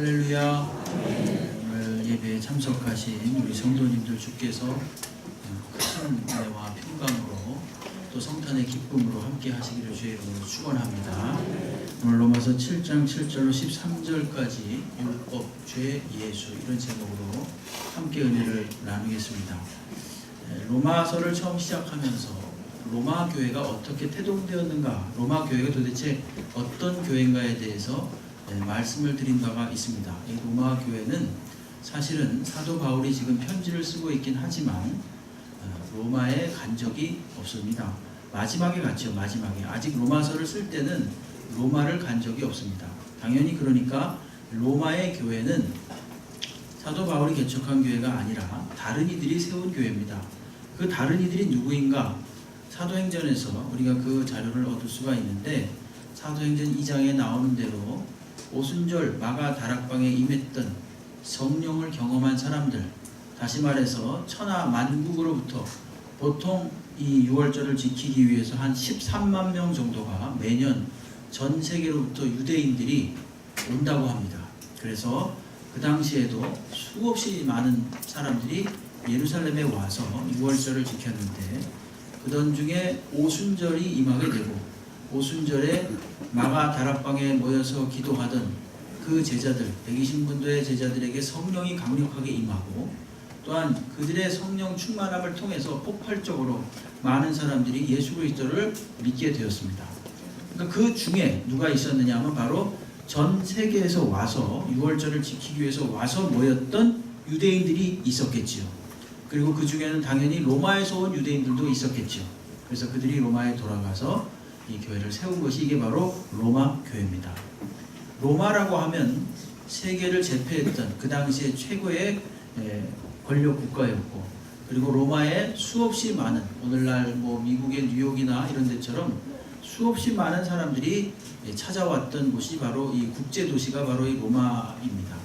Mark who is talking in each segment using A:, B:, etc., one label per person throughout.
A: 할렐루야. 오늘 예배에 참석하신 우리 성도님들 주께서 큰 은혜와 평강으로 또 성탄의 기쁨으로 함께 하시기를 주의 이름으로 축원합니다. 오늘 로마서 7장 7절로 13절까지 율법, 죄, 예수 이런 제목으로 함께 은혜를 나누겠습니다. 로마서를 처음 시작하면서 로마 교회가 어떻게 태동되었는가, 로마 교회가 도대체 어떤 교회인가에 대해서 말씀을 드린 바가 있습니다. 이 로마 교회는 사실은 사도 바울이 지금 편지를 쓰고 있긴 하지만 로마에 간 적이 없습니다. 마지막에 갔죠. 마지막에. 아직 로마서를 쓸 때는 로마를 간 적이 없습니다. 당연히 그러니까 로마의 교회는 사도 바울이 개척한 교회가 아니라 다른 이들이 세운 교회입니다. 그 다른 이들이 누구인가? 사도행전에서 우리가 그 자료를 얻을 수가 있는데, 사도행전 2장에 나오는 대로 오순절 마가 다락방에 임했던 성령을 경험한 사람들, 다시 말해서 천하 만국으로부터 보통 이 6월절을 지키기 위해서 한 13만 명 정도가 매년 전 세계로부터 유대인들이 온다고 합니다. 그래서 그 당시에도 수없이 많은 사람들이 예루살렘에 와서 6월절을 지켰는데, 그던 중에 오순절이 임하게 되고 오순절에 마가 다락방에 모여서 기도하던 그 제자들, 120분도의 제자들에게 성령이 강력하게 임하고, 또한 그들의 성령 충만함을 통해서 폭발적으로 많은 사람들이 예수 그리스도를 믿게 되었습니다. 그러니까 그 중에 누가 있었느냐 하면 바로 전 세계에서 와서 6월절을 지키기 위해서 와서 모였던 유대인들이 있었겠지요. 그리고 그 중에는 당연히 로마에서 온 유대인들도 있었겠죠. 그래서 그들이 로마에 돌아가서 이 교회를 세운 것이 이게 바로 로마 교회입니다. 로마라고 하면 세계를 제패했던 그 당시에 최고의 권력 국가였고, 그리고 로마에 수없이 많은, 오늘날 미국의 뉴욕이나 이런 데처럼 수없이 많은 사람들이 찾아왔던 곳이 바로 이 국제 도시가 바로 이 로마입니다.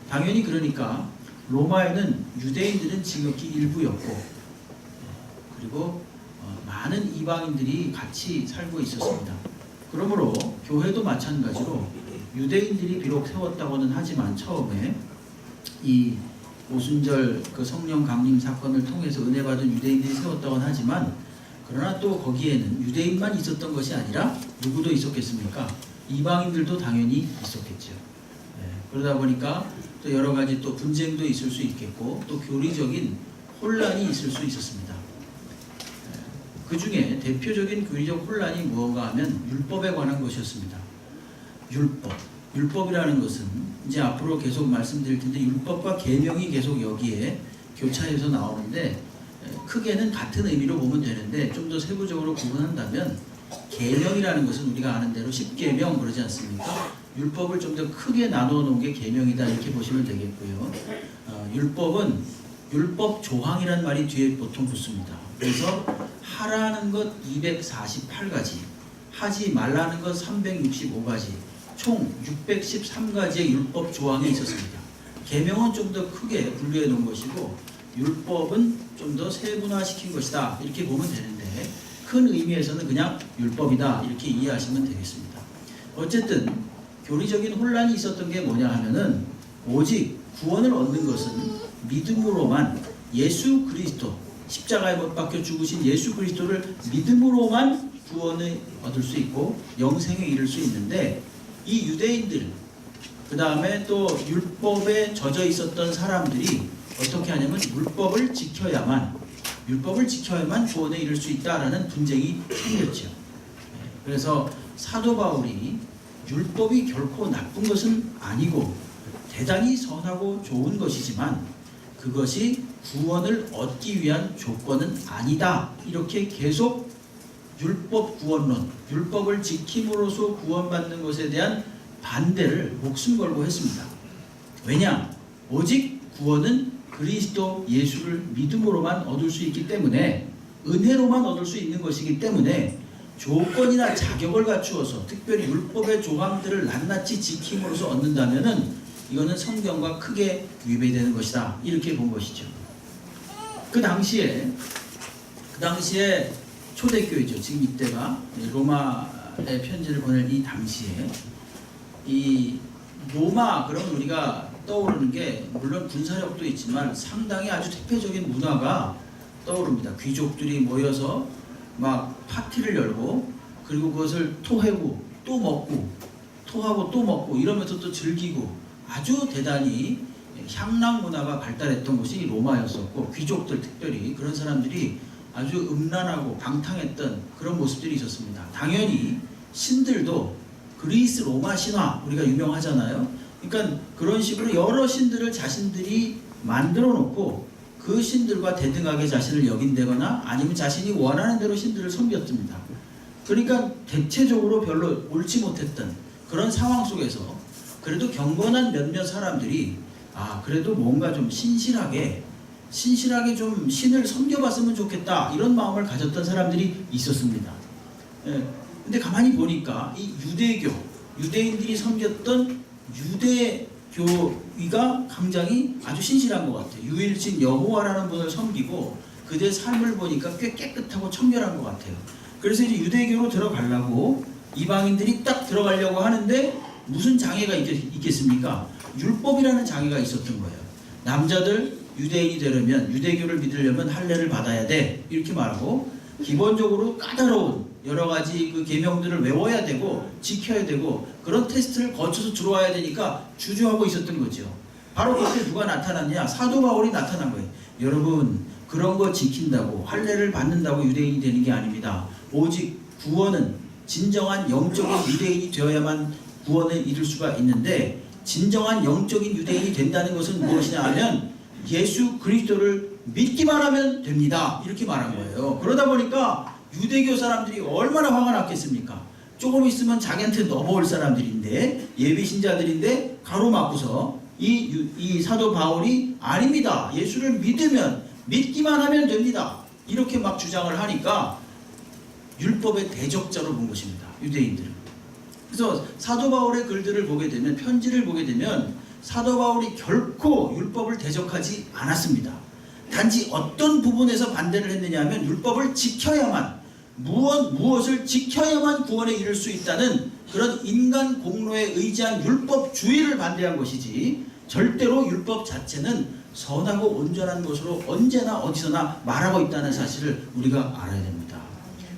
A: 당연히 그러니까 로마에는 유대인들은 지극히 일부였고, 그리고 많은 이방인들이 같이 살고 있었습니다. 그러므로 교회도 마찬가지로 유대인들이 비록 세웠다고는 하지만 처음에 이 오순절 그 성령 강림 사건을 통해서 은혜 받은 유대인들이 세웠다고는 하지만, 그러나 또 거기에는 유대인만 있었던 것이 아니라 누구도 있었겠습니까? 이방인들도 당연히 있었겠죠. 그러다 보니까 또 여러 가지 또 분쟁도 있을 수 있겠고, 또 교리적인 혼란이 있을 수 있었습니다. 그 중에 대표적인 교리적 혼란이 무엇인가 하면 율법에 관한 것이었습니다. 율법이라는 것은 이제 앞으로 계속 말씀드릴 텐데, 율법과 계명이 계속 여기에 교차해서 나오는데, 크게는 같은 의미로 보면 되는데 좀 더 세부적으로 구분한다면, 계명이라는 것은 우리가 아는 대로 10계명 그러지 않습니까? 율법을 좀 더 크게 나누어 놓은 게 계명이다 이렇게 보시면 되겠고요. 율법은 율법 조항이라는 말이 뒤에 보통 붙습니다. 그래서 하라는 것 248가지, 하지 말라는 것 365가지, 총 613가지의 율법 조항이 있었습니다. 계명은 좀 더 크게 분류해 놓은 것이고, 율법은 좀 더 세분화시킨 것이다 이렇게 보면 되는데, 큰 의미에서는 그냥 율법이다 이렇게 이해하시면 되겠습니다. 어쨌든 교리적인 혼란이 있었던 게 뭐냐 하면은, 오직 구원을 얻는 것은 믿음으로만, 예수 그리스도, 십자가에 못 박혀 죽으신 예수 그리스도를 믿음으로만 구원을 얻을 수 있고 영생에 이를 수 있는데, 이 유대인들, 그 다음에 또 율법에 젖어 있었던 사람들이 어떻게 하냐면 율법을 지켜야만 구원에 이를 수 있다라는 분쟁이 생겼죠. 그래서 사도 바울이 율법이 결코 나쁜 것은 아니고 대단히 선하고 좋은 것이지만 그것이 구원을 얻기 위한 조건은 아니다, 이렇게 계속 율법 구원론, 율법을 지킴으로써 구원받는 것에 대한 반대를 목숨 걸고 했습니다. 왜냐? 오직 구원은 그리스도 예수를 믿음으로만 얻을 수 있기 때문에, 은혜로만 얻을 수 있는 것이기 때문에 조건이나 자격을 갖추어서 특별히 율법의 조항들을 낱낱이 지킴으로써 얻는다면은 이거는 성경과 크게 위배되는 것이다 이렇게 본 것이죠. 그 당시에 초대교회죠. 지금 이때가 로마에 편지를 보낼 이 당시에 이 로마 그러면 우리가 떠오르는 게 물론 군사력도 있지만 상당히 아주 대표적인 문화가 떠오릅니다. 귀족들이 모여서 막 파티를 열고 그리고 그것을 토하고 또 먹고 토하고 또 먹고 이러면서 또 즐기고 아주 대단히 향락 문화가 발달했던 곳이 로마였었고 귀족들 특별히 그런 사람들이 아주 음란하고 방탕했던 그런 모습들이 있었습니다. 당연히 신들도 그리스 로마 신화 우리가 유명하잖아요. 그러니까 그런 식으로 여러 신들을 자신들이 만들어 놓고 그 신들과 대등하게 자신을 여긴다거나 아니면 자신이 원하는 대로 신들을 섬겼습니다. 그러니까 대체적으로 별로 옳지 못했던 그런 상황 속에서 그래도 경건한 몇몇 사람들이 그래도 뭔가 좀 신실하게 좀 신을 섬겨봤으면 좋겠다 이런 마음을 가졌던 사람들이 있었습니다. 근데 가만히 보니까 이 유대인들이 섬겼던 유대교위가 굉장히 아주 신실한 것 같아요. 유일신 여호와라는 분을 섬기고 그들의 삶을 보니까 꽤 깨끗하고 청결한 것 같아요. 그래서 이제 유대교로 들어가려고 이방인들이 딱 들어가려고 하는데 무슨 장애가 있겠습니까? 율법이라는 장애가 있었던 거예요. 남자들 유대인이 되려면 유대교를 믿으려면 할례를 받아야 돼 이렇게 말하고 기본적으로 까다로운 여러 가지 그 계명들을 외워야 되고 지켜야 되고 그런 테스트를 거쳐서 들어와야 되니까 주저하고 있었던 거죠. 바로 그때 누가 나타났냐? 사도 바울이 나타난 거예요. 여러분 그런 거 지킨다고 할례를 받는다고 유대인이 되는 게 아닙니다. 오직 구원은 진정한 영적인 유대인이 되어야만 구원을 이룰 수가 있는데 진정한 영적인 유대인이 된다는 것은 무엇이냐 하면 예수 그리스도를 믿기만 하면 됩니다. 이렇게 말한 거예요. 그러다 보니까 유대교 사람들이 얼마나 화가 났겠습니까? 조금 있으면 자기한테 넘어올 사람들인데 예비신자들인데 가로막고서 이 사도 바울이 아닙니다. 예수를 믿기만 하면 됩니다. 이렇게 막 주장을 하니까 율법의 대적자로 본 것입니다. 유대인들은. 그래서 사도 바울의 글들을 보게 되면 편지를 보게 되면 사도 바울이 결코 율법을 대적하지 않았습니다. 단지 어떤 부분에서 반대를 했느냐 하면 율법을 지켜야만 무엇을 지켜야만 구원에 이를 수 있다는 그런 인간 공로에 의지한 율법주의를 반대한 것이지 절대로 율법 자체는 선하고 온전한 것으로 언제나 어디서나 말하고 있다는 사실을 우리가 알아야 됩니다.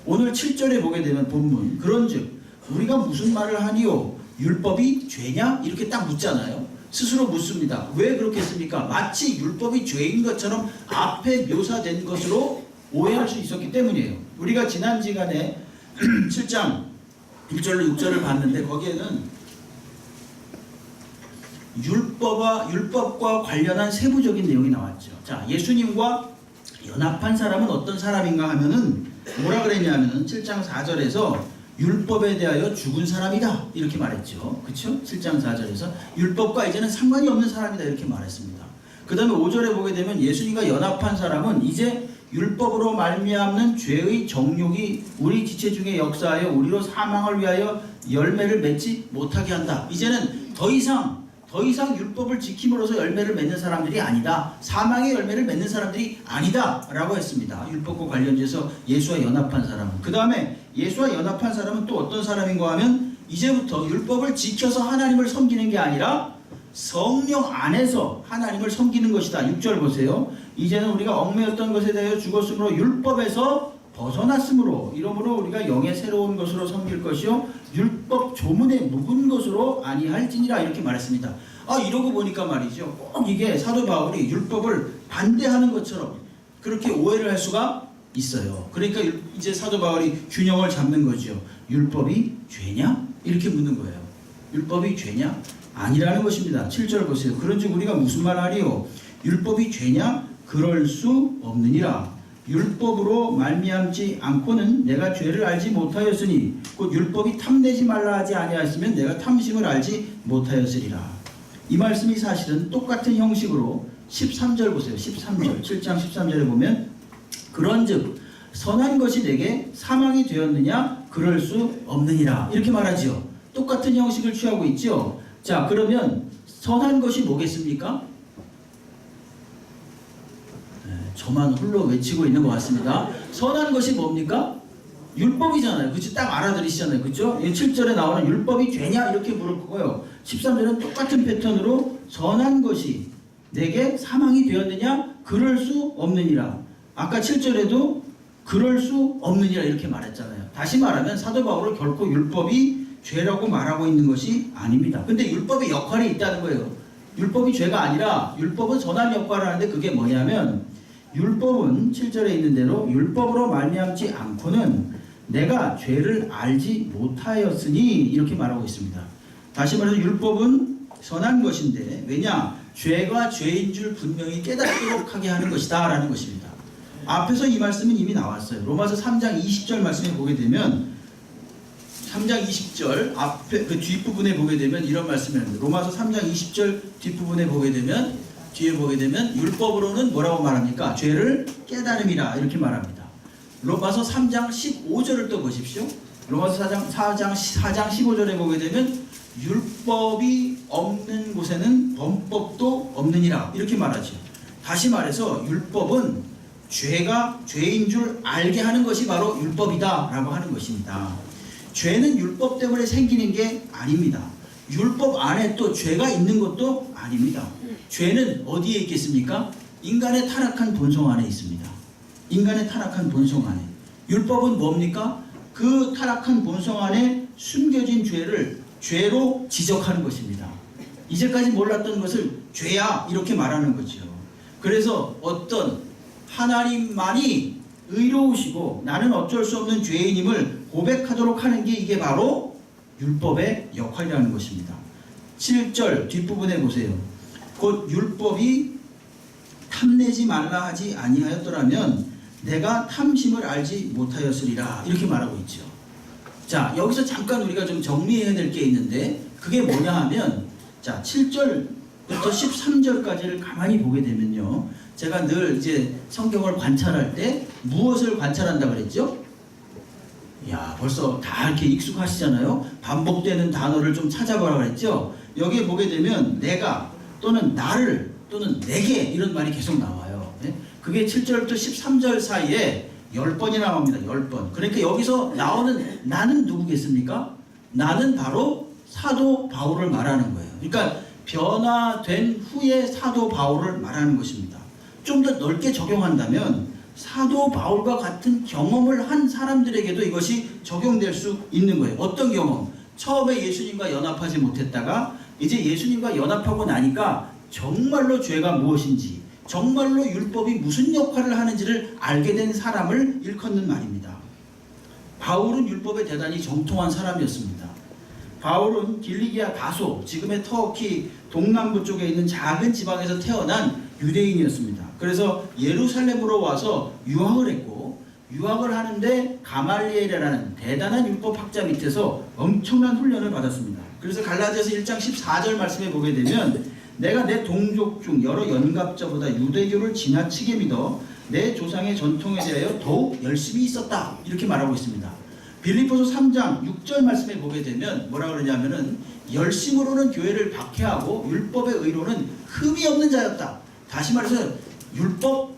A: 오늘 7절에 보게 되면 본문 그런즉 우리가 무슨 말을 하니요? 율법이 죄냐? 이렇게 딱 묻잖아요. 스스로 묻습니다. 왜 그렇게 했습니까? 마치 율법이 죄인 것처럼 앞에 묘사된 것으로 오해할 수 있었기 때문이에요. 우리가 지난 시간에 7장 1절로 6절을 봤는데 거기에는 율법과 관련한 세부적인 내용이 나왔죠. 자, 예수님과 연합한 사람은 어떤 사람인가 하면은 뭐라 그랬냐면은 7장 4절에서 율법에 대하여 죽은 사람이다 이렇게 말했죠. 그렇죠? 7장 4절에서 율법과 이제는 상관이 없는 사람이다 이렇게 말했습니다. 그 다음에 5절에 보게 되면 예수님과 연합한 사람은 이제 율법으로 말미암는 죄의 정욕이 우리 지체 중에 역사하여 우리로 사망을 위하여 열매를 맺지 못하게 한다. 이제는 더 이상 율법을 지킴으로써 열매를 맺는 사람들이 아니다. 사망의 열매를 맺는 사람들이 아니다 라고 했습니다. 율법과 관련돼서 예수와 연합한 사람은. 그 다음에 예수와 연합한 사람은 또 어떤 사람인가 하면 이제부터 율법을 지켜서 하나님을 섬기는 게 아니라 성령 안에서 하나님을 섬기는 것이다. 6절 보세요. 이제는 우리가 얽매였던 것에 대하여 죽었으므로 율법에서 벗어났으므로 이러므로 우리가 영의 새로운 것으로 섬길 것이요 율법 조문에 묵은 것으로 아니할지니라 이렇게 말했습니다. 이러고 보니까 말이죠. 꼭 이게 사도 바울이 율법을 반대하는 것처럼 그렇게 오해를 할 수가 있어요. 그러니까 이제 사도 바울이 균형을 잡는 거죠. 율법이 죄냐? 이렇게 묻는 거예요. 율법이 죄냐? 아니라는 것입니다. 7절 보세요. 그런즉 우리가 무슨 말하리요? 율법이 죄냐? 그럴 수 없느니라. 율법으로 말미암지 않고는 내가 죄를 알지 못하였으니 곧 율법이 탐내지 말라 하지 아니하였으면 내가 탐심을 알지 못하였으리라. 이 말씀이 사실은 똑같은 형식으로 13절 보세요. 13절 7장 13절에 보면 그런즉 선한 것이 내게 사망이 되었느냐? 그럴 수 없느니라 이렇게 말하지요. 똑같은 형식을 취하고 있죠. 자, 그러면 선한 것이 뭐겠습니까? 저만 홀로 외치고 있는 것 같습니다. 선한 것이 뭡니까? 율법이잖아요. 그치? 딱 알아들으시잖아요. 그쵸? 7절에 나오는 율법이 죄냐? 이렇게 물을 거고요. 13절은 똑같은 패턴으로 선한 것이 내게 사망이 되었느냐? 그럴 수 없느니라. 아까 7절에도 그럴 수 없느니라 이렇게 말했잖아요. 다시 말하면 사도 바울은 결코 율법이 죄라고 말하고 있는 것이 아닙니다. 근데 율법의 역할이 있다는 거예요. 율법이 죄가 아니라 율법은 선한 역할을 하는데 그게 뭐냐면 율법은 7절에 있는 대로 율법으로 말미암지 않고는 내가 죄를 알지 못하였으니 이렇게 말하고 있습니다. 다시 말해서 율법은 선한 것인데 왜냐? 죄가 죄인 줄 분명히 깨닫도록 하게 하는 것이다 라는 것입니다. 앞에서 이 말씀은 이미 나왔어요. 로마서 3장 20절 말씀에 보게 되면 3장 20절 앞에 그 뒷부분에 보게 되면 이런 말씀이 나옵니다. 로마서 3장 20절 뒷부분에 보게 되면 뒤에 보게 되면 율법으로는 뭐라고 말합니까? 죄를 깨달음이라 이렇게 말합니다. 로마서 3장 15절을 또 보십시오. 로마서 4장 15절에 보게 되면 율법이 없는 곳에는 범법도 없느니라 이렇게 말하죠. 다시 말해서 율법은 죄가 죄인 줄 알게 하는 것이 바로 율법이다 라고 하는 것입니다. 죄는 율법 때문에 생기는 게 아닙니다. 율법 안에 또 죄가 있는 것도 아닙니다. 죄는 어디에 있겠습니까? 인간의 타락한 본성 안에 있습니다. 인간의 타락한 본성 안에. 율법은 뭡니까? 그 타락한 본성 안에 숨겨진 죄를 죄로 지적하는 것입니다. 이제까지 몰랐던 것을 죄야 이렇게 말하는 거죠. 그래서 어떤 하나님만이 의로우시고 나는 어쩔 수 없는 죄인임을 고백하도록 하는 게 이게 바로 율법의 역할이라는 것입니다. 7절 뒷부분에 보세요. 곧 율법이 탐내지 말라 하지 아니하였더라면 내가 탐심을 알지 못하였으리라 이렇게 말하고 있죠. 자, 여기서 잠깐 우리가 좀 정리해야 될 게 있는데 그게 뭐냐 하면 자 7절부터 13절까지를 가만히 보게 되면요. 제가 늘 이제 성경을 관찰할 때 무엇을 관찰한다 그랬죠? 야, 벌써 다 이렇게 익숙하시잖아요. 반복되는 단어를 좀 찾아보라 그랬죠? 여기에 보게 되면 내가 또는 나를 또는 내게 이런 말이 계속 나와요. 네? 그게 7절부터 13절 사이에 10번이 나옵니다. 10번. 그러니까 여기서 나오는 나는 누구겠습니까? 나는 바로 사도 바울을 말하는 거예요. 그러니까 변화된 후에 사도 바울을 말하는 것입니다. 좀 더 넓게 적용한다면 사도 바울과 같은 경험을 한 사람들에게도 이것이 적용될 수 있는 거예요. 어떤 경험? 처음에 예수님과 연합하지 못했다가 이제 예수님과 연합하고 나니까 정말로 죄가 무엇인지 정말로 율법이 무슨 역할을 하는지를 알게 된 사람을 일컫는 말입니다. 바울은 율법에 대단히 정통한 사람이었습니다. 바울은 길리기아 다소, 지금의 터키 동남부 쪽에 있는 작은 지방에서 태어난 유대인이었습니다. 그래서 예루살렘으로 와서 유학을 했고 유학을 하는데 가말리엘이라는 대단한 율법학자 밑에서 엄청난 훈련을 받았습니다. 그래서 갈라디아서 1장 14절 말씀에 보게 되면 내가 내 동족 중 여러 연갑자보다 유대교를 지나치게 믿어 내 조상의 전통에 대하여 더욱 열심히 있었다 이렇게 말하고 있습니다. 빌립보서 3장 6절 말씀에 보게 되면 뭐라 그러냐면은 열심으로는 교회를 박해하고 율법의 의로는 흠이 없는 자였다. 다시 말해서 율법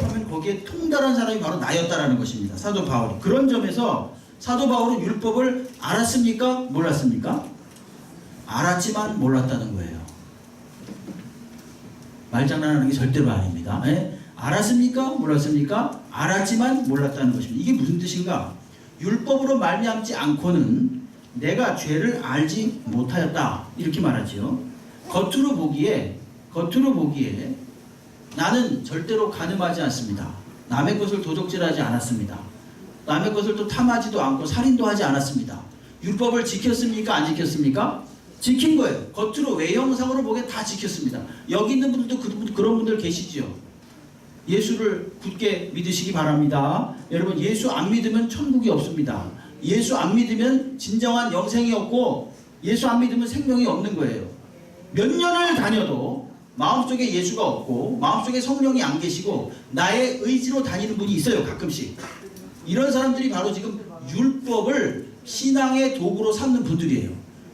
A: 하면 거기에 통달한 사람이 바로 나였다라는 것입니다. 사도 바울이. 그런 점에서 사도 바울은 율법을 알았습니까? 몰랐습니까? 알았지만 몰랐다는 거예요. 말장난하는 게 절대로 아닙니다. 예? 알았습니까? 몰랐습니까? 알았지만 몰랐다는 것입니다. 이게 무슨 뜻인가? 율법으로 말미암지 않고는 내가 죄를 알지 못하였다 이렇게 말하지요. 겉으로 보기에 나는 절대로 간음하지 않습니다. 남의 것을 도적질하지 않았습니다. 남의 것을 또 탐하지도 않고 살인도 하지 않았습니다. 율법을 지켰습니까? 안 지켰습니까? 지킨 거예요. 겉으로 외형상으로 보기에 다 지켰습니다. 여기 있는 분들도 그런 분들 계시지요. 예수를 굳게 믿으시기 바랍니다. 여러분, 예수 안 믿으면 천국이 없습니다. 예수 안 믿으면 진정한 영생이 없고 예수 안 믿으면 생명이 없는 거예요. 몇 년을 다녀도 마음속에 예수가 없고 마음속에 성령이 안 계시고 나의 의지로 다니는 분이 있어요. 가끔씩. 이런 사람들이 바로 지금 율법을 신앙의 도구로 삼는 분들이에요.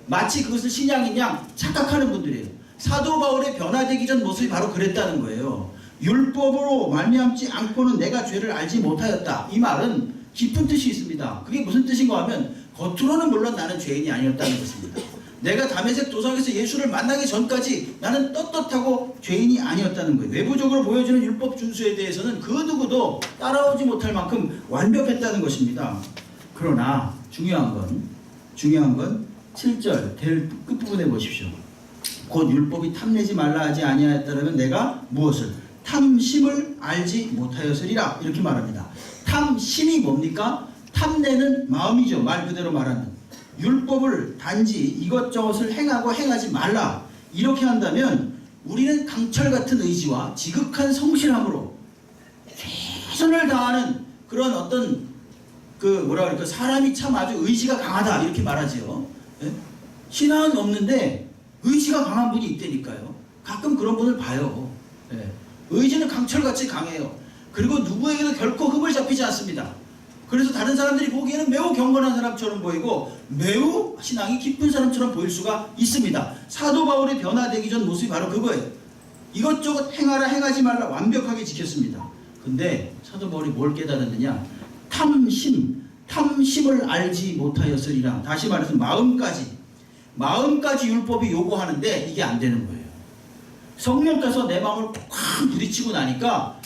A: 마치 그것을 신앙인 양 착각하는 분들이에요. 사도 바울의 변화되기 전 모습이 바로 그랬다는 거예요. 율법으로 말미암지 않고는 내가 죄를 알지 못하였다. 이 말은 깊은 뜻이 있습니다. 그게 무슨 뜻인가 하면 겉으로는 물론 나는 죄인이 아니었다는 것입니다. 내가 다메섹 도상에서 예수를 만나기 전까지 나는 떳떳하고 죄인이 아니었다는 거예요. 외부적으로 보여주는 율법 준수에 대해서는 그 누구도 따라오지 못할 만큼 완벽했다는 것입니다. 그러나 중요한 건 7절 끝부분에 보십시오. 곧 율법이 탐내지 말라 하지 아니하였다면 내가 무엇을? 탐심을 알지 못하였으리라. 이렇게 말합니다. 탐심이 뭡니까? 탐내는 마음이죠. 말 그대로 말하는. 율법을 단지 이것저것을 행하고 행하지 말라. 이렇게 한다면 우리는 강철 같은 의지와 지극한 성실함으로 최선을 다하는 그런 어떤 사람이 참 아주 의지가 강하다 이렇게 말하지요. 예? 신앙은 없는데 의지가 강한 분이 있다니까요. 가끔 그런 분을 봐요. 예. 의지는 강철같이 강해요. 그리고 누구에게도 결코 흠을 잡히지 않습니다. 그래서 다른 사람들이 보기에는 매우 경건한 사람처럼 보이고 매우 신앙이 깊은 사람처럼 보일 수가 있습니다. 사도 바울이 변화되기 전 모습이 바로 그거예요. 이것저것 행하라 행하지 말라 완벽하게 지켰습니다. 근데 사도 바울이 뭘 깨달았느냐? 탐심을 알지 못하였으리라. 다시 말해서 마음까지 율법이 요구하는데 이게 안 되는 거예요. 성령께서 내 마음을 꽉 부딪히고 나니까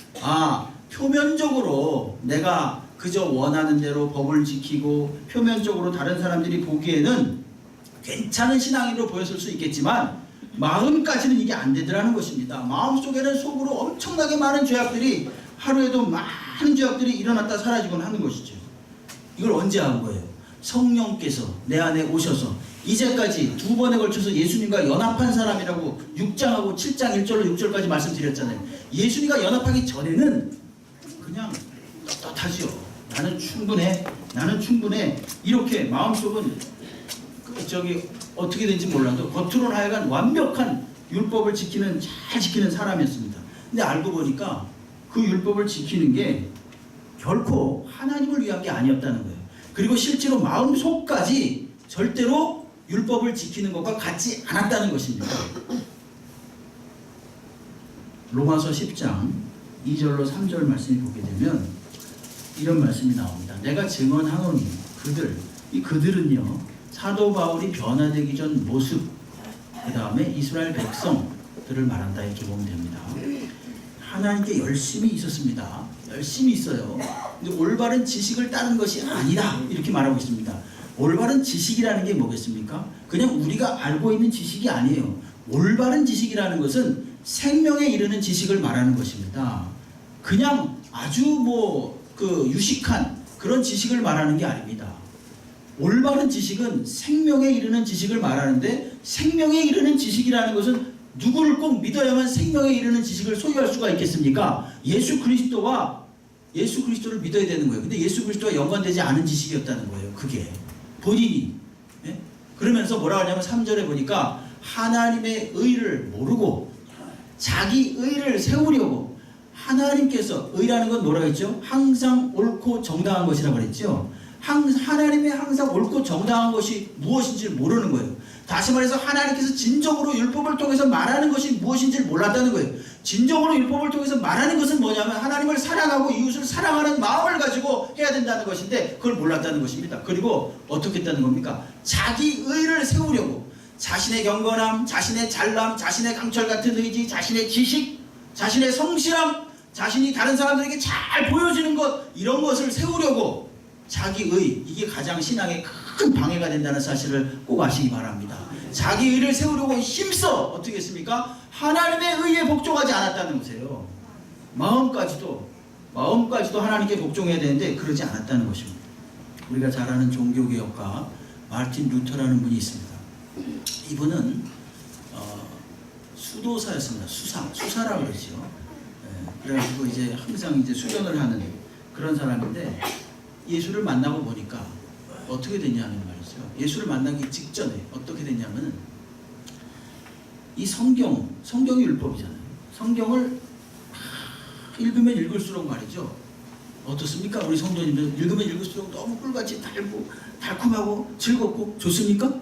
A: 표면적으로 내가 그저 원하는 대로 법을 지키고 표면적으로 다른 사람들이 보기에는 괜찮은 신앙인으로 보였을 수 있겠지만 마음까지는 이게 안 되더라는 것입니다. 마음속에는 속으로 엄청나게 많은 죄악들이 하루에도 많은 죄악들이 일어났다 사라지곤 하는 것이죠. 이걸 언제 한 거예요? 성령께서 내 안에 오셔서 이제까지 2번에 걸쳐서 예수님과 연합한 사람이라고 6장하고 7장 1절로 6절까지 말씀드렸잖아요. 예수님과 연합하기 전에는 그냥 떳떳하지요. 나는 충분해. 이렇게 마음속은 어떻게 된지 몰라도 겉으로는 하여간 완벽한 율법을 잘 지키는 사람이었습니다. 근데 알고 보니까 그 율법을 지키는 게 결코 하나님을 위한 게 아니었다는 거예요. 그리고 실제로 마음속까지 절대로 율법을 지키는 것과 같지 않았다는 것입니다. 로마서 10장 2절로 3절 말씀을 보게 되면 이런 말씀이 나옵니다. 내가 증언하노니 그들은요 사도 바울이 변화되기 전 모습, 그 다음에 이스라엘 백성들을 말한다 이렇게 보면 됩니다. 하나님께 열심히 있었습니다. 열심히 있어요. 근데 올바른 지식을 따른 것이 아니다 이렇게 말하고 있습니다. 올바른 지식이라는 게 뭐겠습니까? 그냥 우리가 알고 있는 지식이 아니에요. 올바른 지식이라는 것은 생명에 이르는 지식을 말하는 것입니다. 그냥 아주 유식한 그런 지식을 말하는 게 아닙니다. 올바른 지식은 생명에 이르는 지식을 말하는데 생명에 이르는 지식이라는 것은 누구를 꼭 믿어야만 생명에 이르는 지식을 소유할 수가 있겠습니까? 예수 그리스도를 믿어야 되는 거예요. 근데 예수 그리스도와 연관되지 않은 지식이었다는 거예요. 그게 본인이. 예? 그러면서 뭐라 하냐면 3절에 보니까 하나님의 의를 모르고 자기 의를 세우려고 하나님께서 의라는 건 뭐라고 했죠? 항상 옳고 정당한 것이라고 그랬죠. 하나님의 항상 옳고 정당한 것이 무엇인지를 모르는 거예요. 다시 말해서 하나님께서 진정으로 율법을 통해서 말하는 것이 무엇인지를 몰랐다는 거예요. 진정으로 율법을 통해서 말하는 것은 뭐냐면 하나님을 사랑하고 이웃을 사랑하는 마음을 가지고 해야 된다는 것인데 그걸 몰랐다는 것입니다. 그리고 어떻게 했다는 겁니까? 자기 의를 세우려고 자신의 경건함, 자신의 잘남, 자신의 강철 같은 의지, 자신의 지식, 자신의 성실함, 자신이 다른 사람들에게 잘 보여지는 것, 이런 것을 세우려고 자기의, 이게 가장 신앙에 큰 방해가 된다는 사실을 꼭 아시기 바랍니다. 자기 의를 세우려고 힘써 어떻게 했습니까? 하나님의 의에 복종하지 않았다는 거예요. 마음까지도 하나님께 복종해야 되는데 그러지 않았다는 것입니다. 우리가 잘 아는 종교개혁가 마르틴 루터라는 분이 있습니다. 이분은 수도사였습니다. 수사라고 그러죠. 그래가지고 이제 항상 이제 수련을 하는 그런 사람인데 예수를 만나고 보니까 어떻게 됐냐는 말이죠. 예수를 만나기 직전에 어떻게 됐냐면 이 성경이 율법이잖아요. 성경을 읽으면 읽을수록 말이죠. 어떻습니까? 우리 성도님들 읽으면 읽을수록 너무 꿀같이 달콤하고 즐겁고 좋습니까?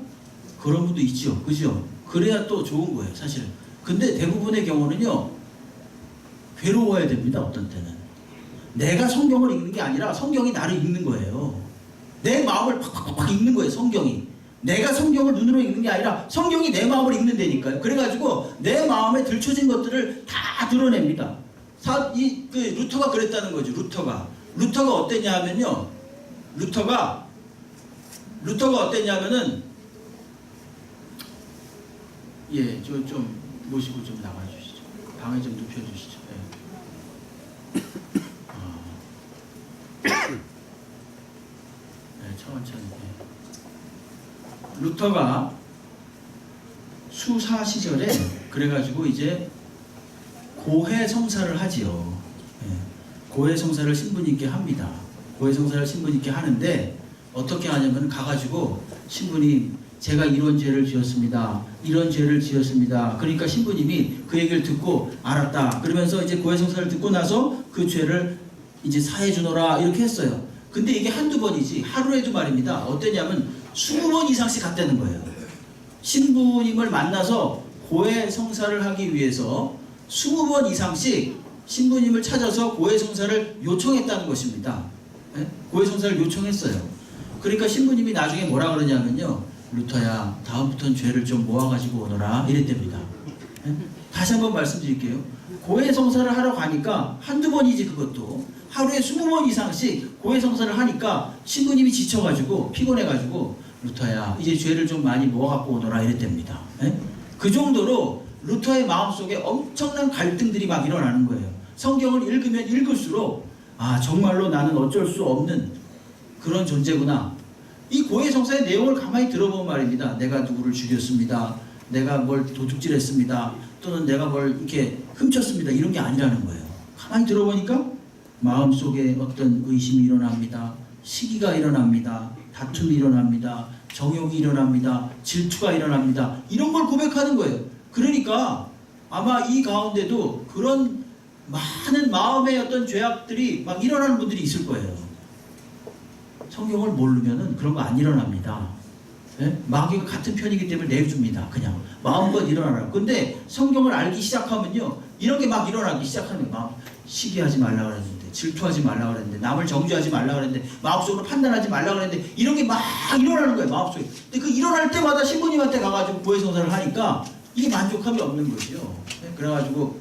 A: 그런 분도 있죠. 그죠? 그래야 또 좋은 거예요, 사실. 근데 대부분의 경우는요, 괴로워야 됩니다, 어떤 때는. 내가 성경을 읽는 게 아니라 성경이 나를 읽는 거예요. 내 마음을 팍팍팍 읽는 거예요, 성경이. 내가 성경을 눈으로 읽는 게 아니라 성경이 내 마음을 읽는다니까요. 그래가지고 내 마음에 들춰진 것들을 다 드러냅니다. 루터가 그랬다는 거죠. 루터가 어땠냐 하면요. 루터가 어땠냐면은, 예, 저 좀 모시고 좀 나가주시죠. 방에 좀 눕혀주시죠. 네. 네, 천천히. 루터가 수사 시절에 그래가지고 이제 고해 성사를 하지요. 예. 고해 성사를 신부님께 합니다. 고해 성사를 신부님께 하는데 어떻게 하냐면 가가지고 신부님 제가 이런 죄를 지었습니다. 이런 죄를 지었습니다. 그러니까 신부님이 그 얘기를 듣고 알았다. 그러면서 이제 고해 성사를 듣고 나서 그 죄를 이제 사해 주노라 이렇게 했어요. 근데 이게 한두 번이지 하루에도 말입니다. 어땠냐면 20번 이상씩 갔다는 거예요. 신부님을 만나서 고해 성사를 하기 위해서 20번 이상씩 신부님을 찾아서 고해 성사를 요청했다는 것입니다. 네? 고해 성사를 요청했어요. 그러니까 신부님이 나중에 뭐라 그러냐면요. 루터야, 다음부터는 죄를 좀 모아가지고 오너라 이랬답니다. 네? 다시 한번 말씀드릴게요. 고해 성사를 하러 가니까 한두 번이지 그것도 하루에 20번 이상씩 고해 성사를 하니까 신부님이 지쳐가지고 피곤해가지고 루터야 이제 죄를 좀 많이 모아갖고 오너라 이랬답니다. 네? 그 정도로 루터의 마음속에 엄청난 갈등들이 막 일어나는 거예요. 성경을 읽으면 읽을수록 아 정말로 나는 어쩔 수 없는 그런 존재구나. 이 고해 성사의 내용을 가만히 들어보면 말입니다. 내가 누구를 죽였습니다. 내가 뭘 도둑질했습니다. 또는 내가 뭘 이렇게 훔쳤습니다. 이런 게 아니라는 거예요. 가만히 들어보니까 마음속에 어떤 의심이 일어납니다. 시기가 일어납니다. 다툼이 일어납니다. 정욕이 일어납니다. 질투가 일어납니다. 이런 걸 고백하는 거예요. 그러니까 아마 이 가운데도 그런 많은 마음의 어떤 죄악들이 막 일어나는 분들이 있을 거예요. 성경을 모르면은 그런 거 안 일어납니다. 네? 마귀가 같은 편이기 때문에 내줍니다. 그냥 마음껏 일어나라. 근데 성경을 알기 시작하면요, 이런 게 막 일어나기 시작하는 거예요. 시기하지 말라 그랬는데, 질투하지 말라 그랬는데, 남을 정죄하지 말라 그랬는데, 마음속으로 판단하지 말라 그랬는데, 이런 게 막 일어나는 거예요. 마음속에. 근데 그 일어날 때마다 신부님한테 가가지고 고해 성사를 하니까 이게 만족함이 없는 거죠. 네? 그래가지고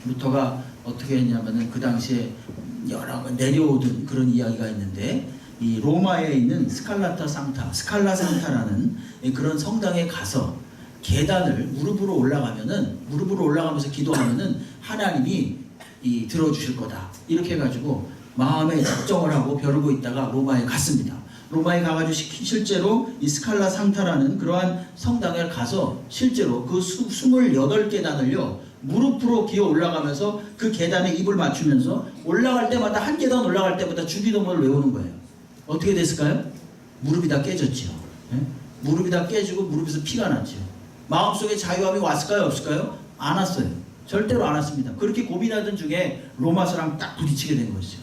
A: 루터가 어떻게 했냐면은 그 당시에 여러 내려오던 그런 이야기가 있는데, 이 로마에 있는 스칼라 상타라는 그런 성당에 가서 계단을 무릎으로 올라가면서 기도하면은 하나님이 들어주실 거다. 이렇게 해가지고 마음에 작정을 하고 벼르고 있다가 로마에 갔습니다. 로마에 가가지고 실제로 이 스칼라 상타라는 그러한 성당에 가서 실제로 그 28계단을요 무릎으로 기어 올라가면서 그 계단에 입을 맞추면서 올라갈 때마다 한 계단 올라갈 때마다 주기도문을 외우는 거예요. 어떻게 됐을까요? 무릎이 다 깨졌지요. 네? 무릎이 다 깨지고 무릎에서 피가 났지요. 마음속에 자유함이 왔을까요? 없을까요? 안 왔어요. 절대로 안 왔습니다. 그렇게 고민하던 중에 로마서랑 딱 부딪히게 된 것이죠.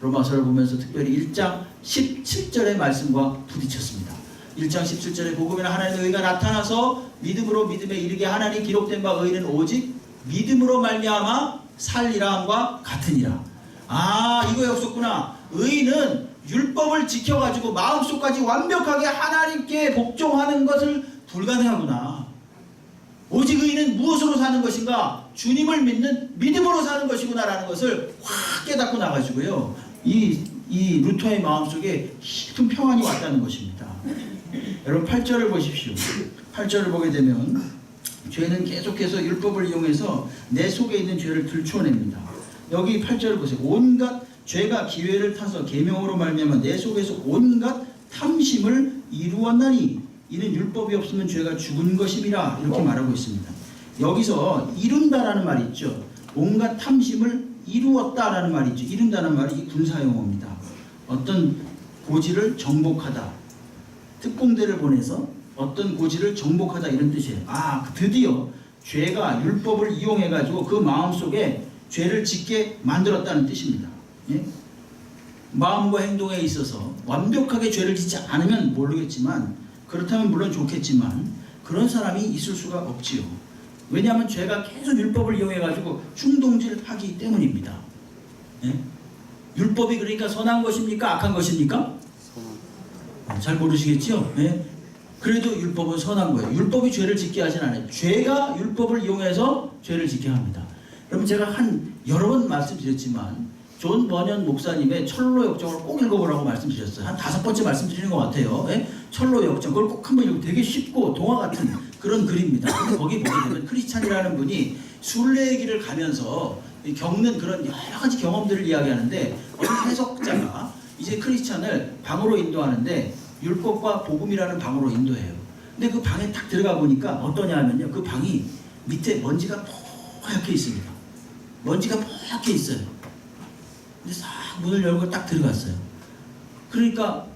A: 로마서를 보면서 특별히 1장 17절의 말씀과 부딪혔습니다. 1장 17절에 복음에는 하나님의 의가 나타나서 믿음으로 믿음에 이르게 하나님 기록된 바 의는 오직 믿음으로 말미암아 살리라 함과 같으니라. 아, 이거였었구나. 의는 율법을 지켜가지고 마음속까지 완벽하게 하나님께 복종하는 것을 불가능하구나. 오직 의는 무엇으로 사는 것인가? 주님을 믿는 믿음으로 사는 것이구나라는 것을 확 깨닫고 나가지고요. 이 루터의 마음속에 깊은 평안이 왔다는 것입니다. 여러분 8절을 보십시오. 8절을 보게 되면 죄는 계속해서 율법을 이용해서 내 속에 있는 죄를 들추어냅니다. 여기 8절을 보세요. 온갖 죄가 기회를 타서 계명으로 말미암아 내 속에서 온갖 탐심을 이루었나니 이는 율법이 없으면 죄가 죽은 것임이라 이렇게 말하고 있습니다. 여기서 이룬다라는 말이 있죠. 온갖 탐심을 이루었다라는 말이 있죠. 이룬다는 말이 군사용어입니다. 어떤 고지를 정복하다. 특공대를 보내서 어떤 고지를 정복하다 이런 뜻이에요. 아, 드디어 죄가 율법을 이용해가지고 그 마음속에 죄를 짓게 만들었다는 뜻입니다. 예? 마음과 행동에 있어서 완벽하게 죄를 짓지 않으면 모르겠지만 그렇다면 물론 좋겠지만 그런 사람이 있을 수가 없지요. 왜냐하면 죄가 계속 율법을 이용해가지고 충동질하기 때문입니다. 예? 율법이 그러니까 선한 것입니까? 악한 것입니까? 잘 모르시겠죠? 예? 그래도 율법은 선한 거예요. 율법이 죄를 짓게 하진 않아요. 죄가 율법을 이용해서 죄를 짓게 합니다. 여러분 제가 여러 번 말씀드렸지만 존 버년 목사님의 철로 역정을 꼭 읽어보라고 말씀드렸어요. 한 5번째 말씀드리는 것 같아요. 예? 철로 역정 그걸 꼭 한번 읽고 되게 쉽고 동화 같은 그런 글입니다. 근데 거기 보게 되면 크리스찬이라는 분이 순례길을 가면서 겪는 그런 여러 가지 경험들을 이야기하는데 어느 해석자가 이제 크리스찬을 방으로 인도하는데 율법과 복음이라는 방으로 인도해요. 근데 그 방에 딱 들어가 보니까 어떠냐 하면요. 그 방이 밑에 먼지가 뽀얗게 있습니다. 먼지가 뽀얗게 있어요. 근데 싹 문을 열고 딱 들어갔어요. 그러니까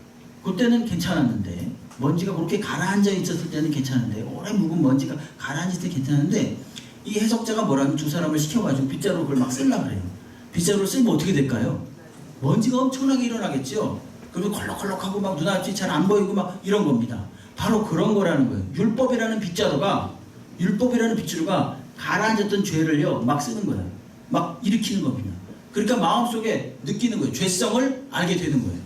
A: 그때는 괜찮았는데 먼지가 그렇게 가라앉아 있었을 때는 괜찮은데 오래 묵은 먼지가 가라앉을 때 괜찮은데 이 해석자가 뭐라면 두 사람을 시켜가지고 빗자루로 그걸 막 쓰려고 그래요. 빗자루를 쓰면 어떻게 될까요? 먼지가 엄청나게 일어나겠죠. 그러면 컬럭컬럭하고 막 눈앞이 잘 안 보이고 막 이런 겁니다. 바로 그런 거라는 거예요. 율법이라는 빗자루가 가라앉았던 죄를요 막 쓰는 거예요. 막 일으키는 겁니다. 그러니까 마음속에 느끼는 거예요. 죄성을 알게 되는 거예요.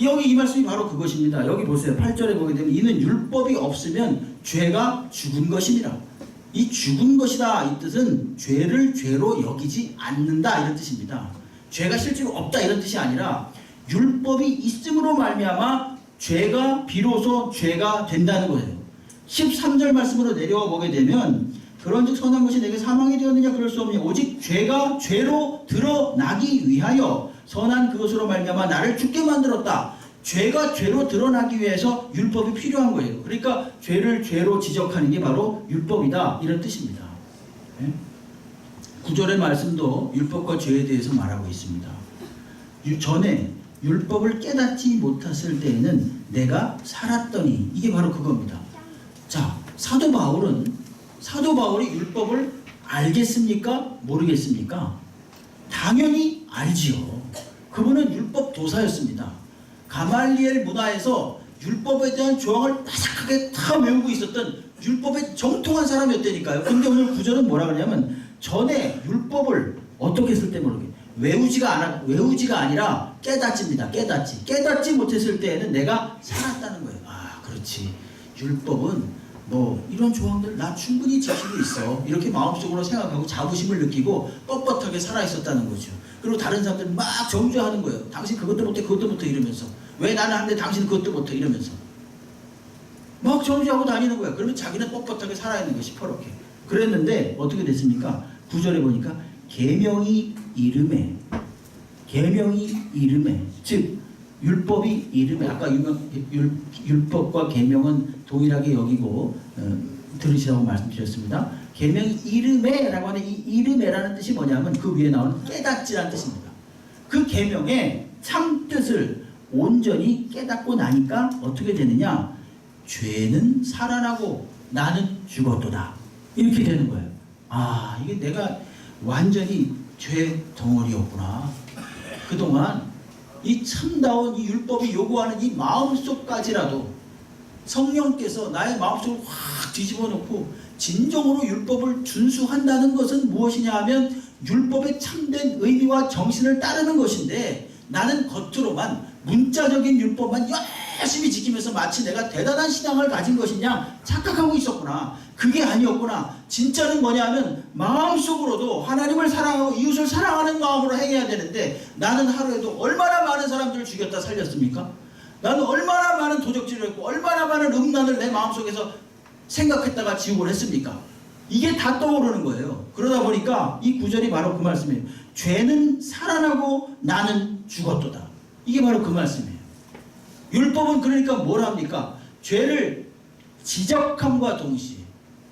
A: 여기 이 말씀이 바로 그것입니다. 여기 보세요. 8절에 보게 되면 이는 율법이 없으면 죄가 죽은 것이니라. 이 죽은 것이다 이 뜻은 죄를 죄로 여기지 않는다 이런 뜻입니다. 죄가 실제로 없다 이런 뜻이 아니라 율법이 있음으로 말미암아 죄가 비로소 죄가 된다는 거예요. 13절 말씀으로 내려와 보게 되면 그런즉 선한 것이 내게 사망이 되었느냐 그럴 수 없니 오직 죄가 죄로 드러나기 위하여 선한 그것으로 말미암아 나를 죽게 만들었다. 죄가 죄로 드러나기 위해서 율법이 필요한 거예요. 그러니까 죄를 죄로 지적하는 게 바로 율법이다 이런 뜻입니다. 9절의 말씀도 율법과 죄에 대해서 말하고 있습니다. 전에 율법을 깨닫지 못했을 때에는 내가 살았더니 이게 바로 그겁니다. 자, 사도 바울이 율법을 알겠습니까? 모르겠습니까? 당연히 알지요. 그분은 율법 도사였습니다. 가말리엘 문화에서 율법에 대한 조항을 바삭하게 다 외우고 있었던 율법에 정통한 사람이었다니까요. 근데 오늘 구절은 뭐라 그러냐면 전에 율법을 어떻게 했을 때 모르게 외우지가 아니라 깨닫지입니다. 깨닫지 못했을 때에는 내가 살았다는 거예요. 아, 그렇지. 율법은 뭐 이런 조항들 나 충분히 지키고 있어. 이렇게 마음속으로 생각하고 자부심을 느끼고 뻣뻣하게 살아있었다는 거죠. 그리고 다른 사람들은 막 정죄하는 거예요. 당신 그것도 못해 이러면서. 왜 나는 하는데 당신은 그것도 못해 이러면서. 막 정죄하고 다니는 거야. 그러면 자기는 뻣뻣하게 살아있는 거야. 시퍼렇게. 그랬는데 어떻게 됐습니까? 9절에 보니까 계명이 이름에 즉 율법이 이름에 아까 율법과 계명은 동일하게 여기고 들으시라고 말씀드렸습니다. 계명이 이름에라고 하는 이 이름에라는 뜻이 뭐냐면 그 위에 나오는 깨닫지라는 뜻입니다. 그 계명의 참 뜻을 온전히 깨닫고 나니까 어떻게 되느냐? 죄는 살아나고 나는 죽었도다. 이렇게 되는 거예요. 아, 이게 내가 완전히 죄 덩어리였구나. 그동안 이 참다운 이 율법이 요구하는 이 마음속까지라도 성령께서 나의 마음속을 확 뒤집어 놓고 진정으로 율법을 준수한다는 것은 무엇이냐 하면 율법의 참된 의미와 정신을 따르는 것인데 나는 겉으로만 문자적인 율법만 열심히 지키면서 마치 내가 대단한 신앙을 가진 것이냐 착각하고 있었구나. 그게 아니었구나. 진짜는 뭐냐 하면 마음속으로도 하나님을 사랑하고 이웃을 사랑하는 마음으로 행해야 되는데 나는 하루에도 얼마나 많은 사람들을 죽였다 살렸습니까? 나는 얼마나 많은 도적질을 했고 얼마나 많은 음란을 내 마음속에서 생각했다가 지옥을 했습니까? 이게 다 떠오르는 거예요. 그러다 보니까 이 구절이 바로 그 말씀이에요. 죄는 살아나고 나는 죽었도다. 이게 바로 그 말씀이에요. 율법은 그러니까 뭘 합니까? 죄를 지적함과 동시에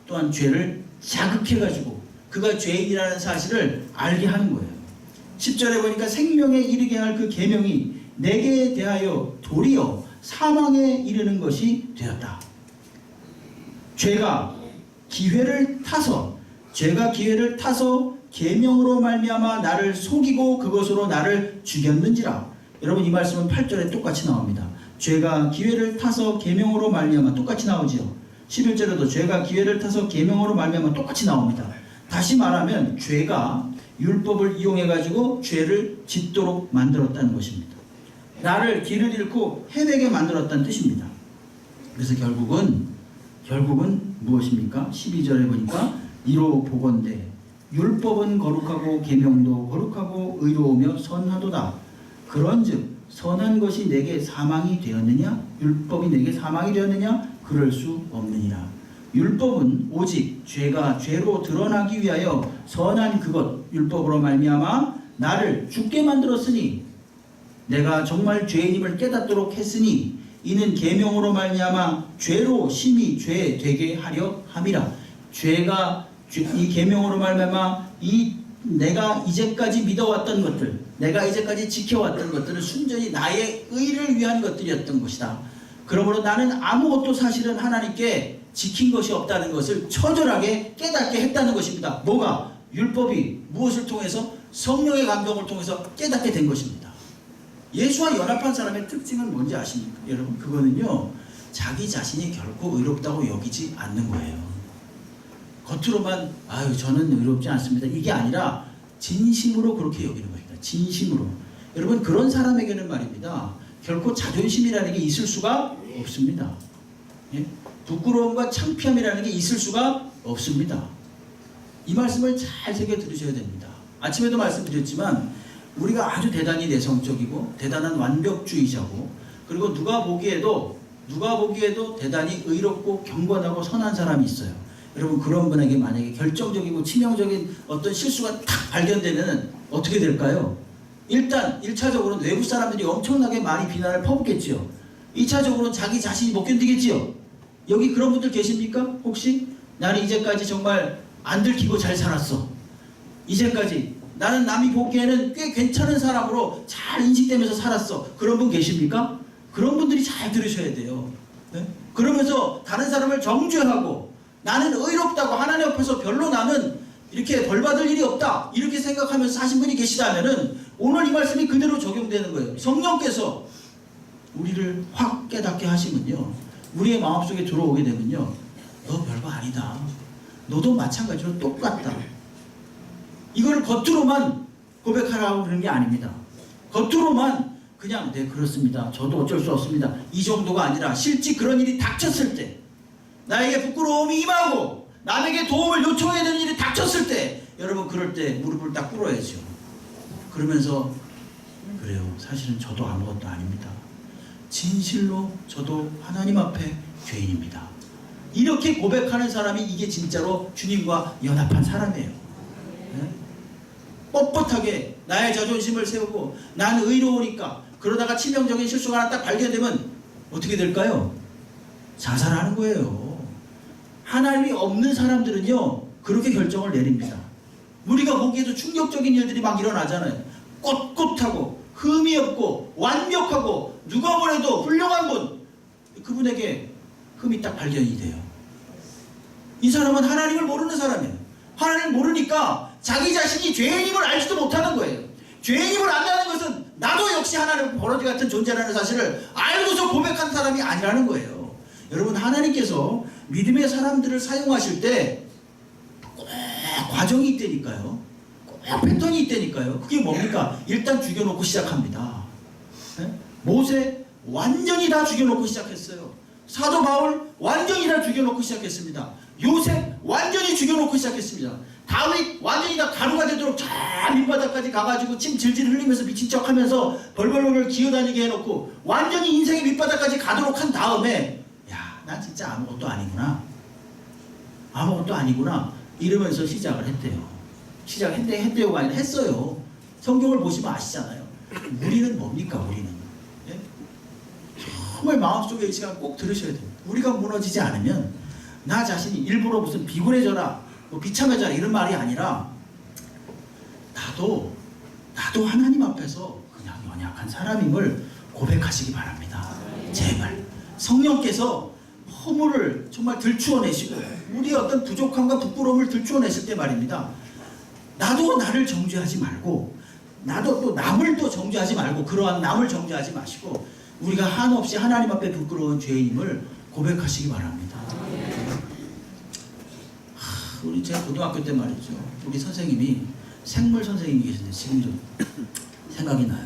A: 또한 죄를 자극해가지고 그가 죄인이라는 사실을 알게 하는 거예요. 10절에 보니까 생명에 이르게 할 그 계명이 내게 대하여 도리어 사망에 이르는 것이 되었다. 죄가 기회를 타서 계명으로 말미암아 나를 속이고 그것으로 나를 죽였는지라. 여러분 이 말씀은 8절에 똑같이 나옵니다. 죄가 기회를 타서 계명으로 말미암아 똑같이 나오지요. 11절에도 죄가 기회를 타서 계명으로 말미암아 똑같이 나옵니다. 다시 말하면 죄가 율법을 이용해 가지고 죄를 짓도록 만들었다는 것입니다. 나를 길을 잃고 헤매게 만들었다는 뜻입니다. 그래서 결국은 무엇입니까? 12절에 보니까 이로 보건대 율법은 거룩하고 계명도 거룩하고 의로우며 선하도다. 그런즉 선한 것이 내게 사망이 되었느냐? 율법이 내게 사망이 되었느냐? 그럴 수 없느니라. 율법은 오직 죄가 죄로 드러나기 위하여 선한 그것 율법으로 말미암아 나를 죽게 만들었으니 내가 정말 죄인임을 깨닫도록 했으니 이는 계명으로 말미암아 죄로 심히 죄 되게 하려 함이라. 죄가 이 계명으로 말미암아 내가 이제까지 믿어왔던 것들, 내가 이제까지 지켜왔던 것들은 순전히 나의 의를 위한 것들이었던 것이다. 그러므로 나는 아무것도 사실은 하나님께 지킨 것이 없다는 것을 처절하게 깨닫게 했다는 것입니다. 뭐가? 율법이 무엇을 통해서? 성령의 감동을 통해서 깨닫게 된 것입니다. 예수와 연합한 사람의 특징은 뭔지 아십니까? 여러분, 그거는요, 자기 자신이 결코 의롭다고 여기지 않는 거예요. 겉으로만 저는 의롭지 않습니다, 이게 아니라 진심으로 그렇게 여기는 것입니다. 진심으로. 여러분, 그런 사람에게는 말입니다, 결코 자존심이라는 게 있을 수가 없습니다. 예? 부끄러움과 창피함이라는 게 있을 수가 없습니다. 이 말씀을 잘 새겨 들으셔야 됩니다. 아침에도 말씀드렸지만 우리가 아주 대단히 내성적이고 대단한 완벽주의자고, 그리고 누가 보기에도 대단히 의롭고 경건하고 선한 사람이 있어요. 여러분, 그런 분에게 만약에 결정적이고 치명적인 어떤 실수가 탁 발견되면 어떻게 될까요? 일단 1차적으로는 외부 사람들이 엄청나게 많이 비난을 퍼붓겠지요. 2차적으로는 자기 자신이 못 견디겠지요. 여기 그런 분들 계십니까? 혹시? 나는 이제까지 정말 안 들키고 잘 살았어. 이제까지 나는 남이 보기에는 꽤 괜찮은 사람으로 잘 인식되면서 살았어. 그런 분 계십니까? 그런 분들이 잘 들으셔야 돼요. 네? 그러면서 다른 사람을 정죄하고 나는 의롭다고, 하나님 앞에서 별로 나는 이렇게 벌 받을 일이 없다, 이렇게 생각하면서 사신 분이 계시다면은 오늘 이 말씀이 그대로 적용되는 거예요. 성령께서 우리를 확 깨닫게 하시면요, 우리의 마음속에 들어오게 되면요, 너 별거 아니다, 너도 마찬가지로 똑같다. 이걸 겉으로만 고백하라고 그러는 게 아닙니다. 겉으로만 그냥 네 그렇습니다, 저도 어쩔 수 없습니다, 이 정도가 아니라 실제 그런 일이 닥쳤을 때, 나에게 부끄러움이 임하고 남에게 도움을 요청해야 되는 일이 닥쳤을 때, 여러분 그럴 때 무릎을 딱 꿇어야죠. 그러면서 그래요, 사실은 저도 아무것도 아닙니다, 진실로 저도 하나님 앞에 죄인입니다, 이렇게 고백하는 사람이 이게 진짜로 주님과 연합한 사람이에요. 네? 뻣뻣하게 나의 자존심을 세우고 나는 의로우니까, 그러다가 치명적인 실수가 하나 딱 발견되면 어떻게 될까요? 자살하는 거예요. 하나님이 없는 사람들은요, 그렇게 결정을 내립니다. 우리가 보기에도 충격적인 일들이 막 일어나잖아요. 꼿꼿하고 흠이 없고 완벽하고 누가 보내도 훌륭한 분, 그분에게 흠이 딱 발견이 돼요. 이 사람은 하나님을 모르는 사람이에요. 하나님을 모르니까 자기 자신이 죄인임을 알지도 못하는 거예요. 죄인임을 안다는 것은 나도 역시 하나님 버러지 같은 존재라는 사실을 알고서 고백한 사람이 아니라는 거예요. 여러분, 하나님께서 믿음의 사람들을 사용하실 때 꼭 과정이 있다니까요. 꼭 패턴이 있다니까요. 그게 뭡니까? 일단 죽여놓고 시작합니다. 네? 모세 완전히 다 죽여놓고 시작했어요. 사도 바울 완전히 다 죽여놓고 시작했습니다. 요셉 완전히 죽여놓고 시작했습니다. 다윗 완전히 다 가루가 되도록 저 밑바닥까지 가가지고 침 질질 흘리면서 미친 척하면서 벌벌벌 기어다니게 해놓고 완전히 인생의 밑바닥까지 가도록 한 다음에, 야, 난 진짜 아무것도 아니구나 이러면서 시작을 했대요. 했대요가 아니라 했어요. 성경을 보시면 아시잖아요. 우리는 뭡니까? 우리는 예? 정말 마음속에 이 시간 꼭 들으셔야 돼요. 우리가 무너지지 않으면, 나 자신이 일부러 무슨 비굴해져라, 비참해져라 이런 말이 아니라, 나도 하나님 앞에서 그냥 연약한 사람임을 고백하시기 바랍니다. 제발 성령께서 허물을 정말 들추어내시고 우리의 어떤 부족함과 부끄러움을 들추어내실 때 말입니다, 나도 나를 정죄하지 말고, 나도 또 남을 또 정죄하지 말고, 그러한 남을 정죄하지 마시고 우리가 한없이 하나님 앞에 부끄러운 죄인임을 고백하시기 바랍니다. 우리 제가 고등학교 때 말이죠, 우리 선생님이 생물 선생님이 계신데 지금도 생각이 나요.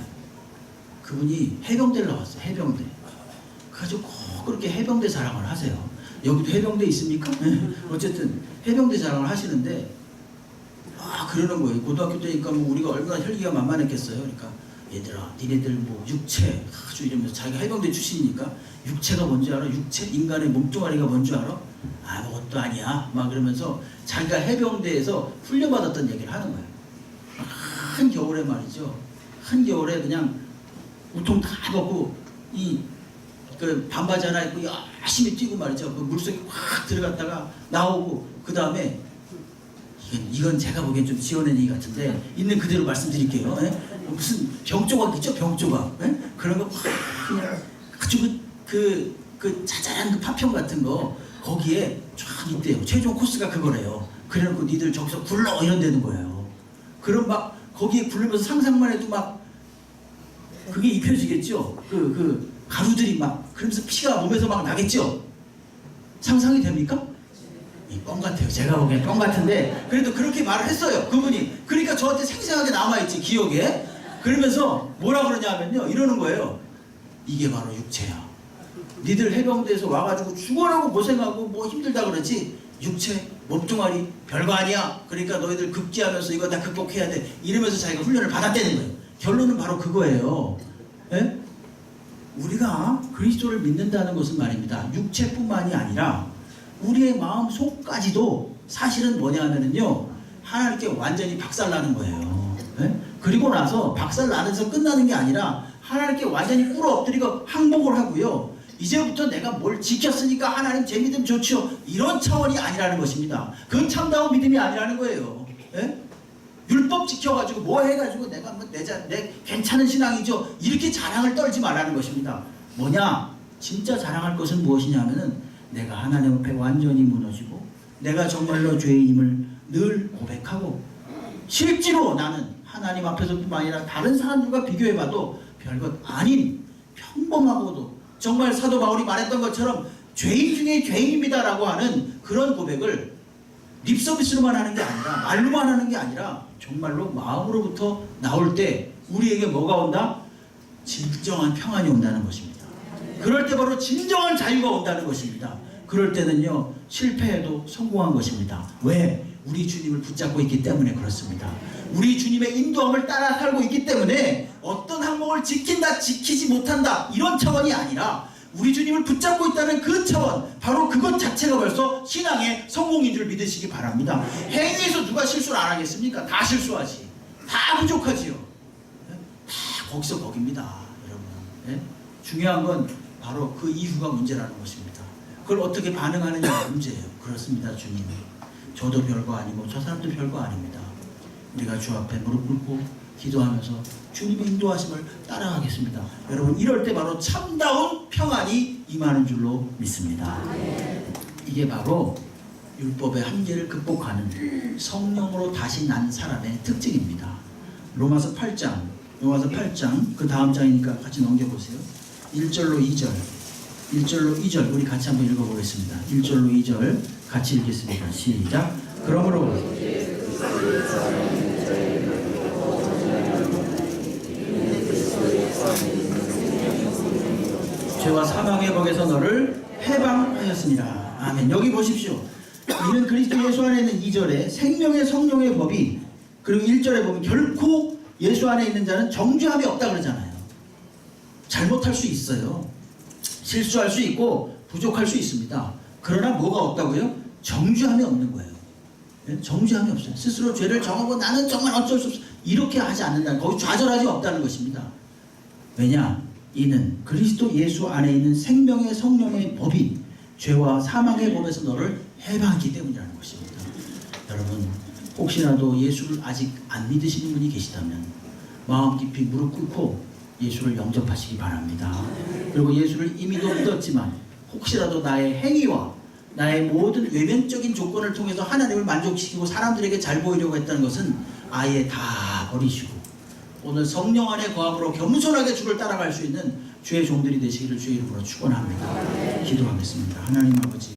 A: 그분이 해병대를 나왔어요. 해병대. 그래가지고 꼭 그렇게 해병대 자랑을 하세요. 여기도 해병대 있습니까? 어쨌든 해병대 자랑을 하시는데 그러는 거예요. 고등학교 때니까 뭐 우리가 얼마나 혈기가 만만했겠어요. 그러니까 얘들아, 니네들 뭐 육체 아주 이러면서 자기가 해병대 출신이니까 육체가 뭔지 알아? 육체? 인간의 몸뚱아리가 뭔지 알아? 아무것도 아니야. 막 그러면서 자기가 해병대에서 훈련받았던 얘기를 하는 거예요. 한겨울에 말이죠. 한겨울에 그냥 우통 다 벗고 그 반바지 하나 입고 열심히 뛰고 말이죠. 그 물속에 확 들어갔다가 나오고 그 다음에 이건 제가 보기엔 좀 지어낸 얘기 같은데 있는 그대로 말씀드릴게요. 무슨 병조각 있죠? 병조각. 그런 거 확 그냥 아주 그 자잘한 그 파편 같은 거 거기에 쫙 있대요. 최종 코스가 그거래요. 그래놓고 니들 저기서 굴러 이런 데는 거예요. 그럼 막 거기에 굴르면서 상상만 해도 막 그게 입혀지겠죠? 그 가루들이 막 그러면서 피가 몸에서 막 나겠죠? 상상이 됩니까? 뻥 같아요. 제가 보기엔 뻥 같은데 그래도 그렇게 말을 했어요. 그분이. 그러니까 저한테 생생하게 남아있지 기억에. 그러면서 뭐라 그러냐면요. 이러는 거예요. 이게 바로 육체야. 니들 해병대에서 와가지고 죽어라고 고생하고 뭐 힘들다 그러지 육체, 몸뚱아리 별거 아니야. 그러니까 너희들 급기하면서 이거 다 극복해야 돼. 이러면서 자기가 훈련을 받았다는 거예요. 결론은 바로 그거예요. 예? 우리가 그리스도를 믿는다는 것은 말입니다. 육체뿐만이 아니라 우리의 마음 속까지도 사실은 뭐냐면요. 하나님께 완전히 박살나는 거예요. 예? 그리고 나서 박살나면서 끝나는 게 아니라 하나님께 완전히 꿇어엎드리고 항복을 하고요. 이제부터 내가 뭘 지켰으니까 하나님 제 믿음 좋죠. 이런 차원이 아니라는 것입니다. 그건 참다운 믿음이 아니라는 거예요. 예? 율법 지켜가지고 뭐 해가지고 내가 뭐 내 괜찮은 신앙이죠. 이렇게 자랑을 떨지 말라는 것입니다. 뭐냐? 진짜 자랑할 것은 무엇이냐면은 내가 하나님 앞에 완전히 무너지고 내가 정말로 죄인임을 늘 고백하고 실제로 나는 하나님 앞에서뿐만 아니라 다른 사람들과 비교해봐도 별것 아닌 평범하고도 정말 사도 바울이 말했던 것처럼 죄인 중에 죄인입니다라고 하는 그런 고백을 립서비스로만 하는 게 아니라 말로만 하는 게 아니라 정말로 마음으로부터 나올 때 우리에게 뭐가 온다? 진정한 평안이 온다는 것입니다. 그럴 때 바로 진정한 자유가 온다는 것입니다. 그럴 때는요 실패해도 성공한 것입니다. 왜? 우리 주님을 붙잡고 있기 때문에 그렇습니다. 우리 주님의 인도함을 따라 살고 있기 때문에 어떤 항목을 지킨다 지키지 못한다 이런 차원이 아니라 우리 주님을 붙잡고 있다는 그 차원, 바로 그것 자체가 벌써 신앙의 성공인 줄 믿으시기 바랍니다. 행위에서 누가 실수를 안 하겠습니까? 다 실수하지. 다 부족하지요. 다 거기서 거깁니다. 여러분. 중요한 건 바로 그 이후가 문제라는 것입니다. 그걸 어떻게 반응하느냐가 문제예요. 그렇습니다. 주님. 저도 별거 아니고 저 사람도 별거 아닙니다. 우리가 주 앞에 무릎 꿇고 기도하면서 주님의 인도하심을 따라가겠습니다. 여러분 이럴 때 바로 참다운 평안이 임하는 줄로 믿습니다. 이게 바로 율법의 한계를 극복하는 성령으로 다시 난 사람의 특징입니다. 로마서 8장 그 다음 장이니까 같이 넘겨보세요. 1절로 2절 우리 같이 한번 읽어보겠습니다. 1절로 2절 같이 읽겠습니다. 시작. 그러므로 죄와 사망의 법에서 너를 해방하였습니다. 아멘. 여기 보십시오. 이는 그리스도 예수 안에 있는 2절에 생명의 성령의 법이, 그리고 1절에 보면 결코 예수 안에 있는 자는 정죄함이 없다 그러잖아요. 잘못할 수 있어요. 실수할 수 있고 부족할 수 있습니다. 그러나 뭐가 없다고요? 정죄함이 없는 거예요. 정죄함이 없어요. 스스로 죄를 정하고 나는 정말 어쩔 수 없어 이렇게 하지 않는다. 거기 좌절하지 없다는 것입니다. 왜냐? 이는 그리스도 예수 안에 있는 생명의 성령의 법이 죄와 사망의 법에서 너를 해방했기 때문이라는 것입니다. 여러분 혹시라도 예수를 아직 안 믿으시는 분이 계시다면 마음 깊이 무릎 꿇고 예수를 영접하시기 바랍니다. 그리고 예수를 이미도 믿었지만 혹시라도 나의 행위와 나의 모든 외면적인 조건을 통해서 하나님을 만족시키고 사람들에게 잘 보이려고 했다는 것은 아예 다 버리시고 오늘 성령 안에 거함으로 겸손하게 주를 따라갈 수 있는 주의 종들이 되시기를 주의 이름으로 축원합니다. 기도하겠습니다. 하나님 아버지